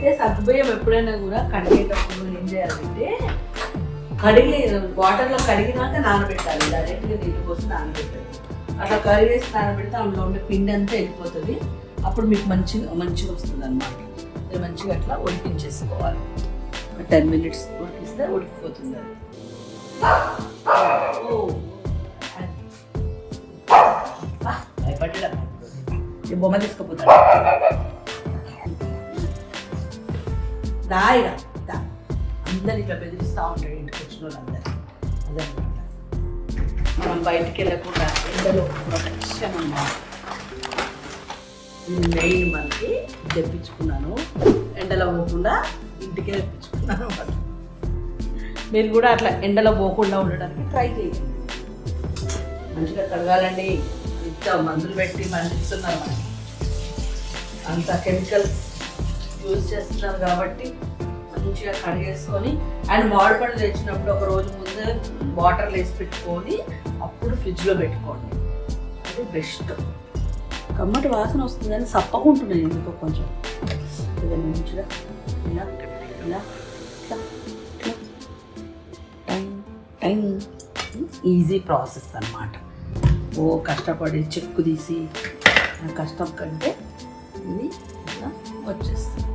అందుకే సగ్గుబియ్యం ఎప్పుడైనా కూడా కడిగేటప్పుడు ఏం చేయాలంటే కడిగి వాటర్లో కడిగినాక నానబెట్టాలి. డైరెక్ట్గా నీళ్ళు పోసి నానబెట్టాలి. అట్లా కడిగేసి నానబెడితే అందులో ఉండే పిండి అంతా వెళ్ళిపోతుంది. అప్పుడు మీకు మంచిగా వస్తుంది అన్నమాట. అది మంచిగా అట్లా ఉడికించేసుకోవాలి. 10 minutes ఉడికిస్తే ఉడికిపోతుంది అది. భయపడ్డా ఈ బొమ్మ తీసుకుపోతాడు. దాయిగా అందరు ఇట్లా బెదిరిస్తూ ఉంటాడు ఇంటికి వచ్చిన వాళ్ళందరూ. అదనమాట మనం బయటికి వెళ్ళకుండా ఎండలో ప్రత్యక్షం అన్నమాట. ఇది మెయిన్ మనకి తెప్పించుకున్నాను. ఎండలో పోకుండా ఇంటికే తెప్పించుకున్నాను అన్నమాట. మీరు కూడా అట్లా ఎండలో పోకుండా ఉండడానికి ట్రై చేయండి. మంచిగా కడగాలండి. ఇంత మందులు పెట్టి మందిస్తున్నారు మనకి, అంత కెమికల్స్ యూజ్ చేస్తున్నారు కాబట్టి మంచిగా కడిగేసుకొని అండ్ మామిడి పండు తెచ్చినప్పుడు ఒక రోజు ముందే వాటర్లో వేసి పెట్టుకొని అప్పుడు ఫ్రిడ్జ్లో పెట్టుకోండి. అది బెస్ట్. కమ్మటి వాసన వస్తుంది కానీ సప్పకుంటున్నాయి ఎందుకో కొంచెం. ఇది మంచిగా ఇలా ఇలా టైం ఈజీ ప్రాసెస్ అన్నమాట. ఓ కష్టపడి చెక్కు తీసి కష్టం కంటే ఇది ఇలా వచ్చేస్తుంది.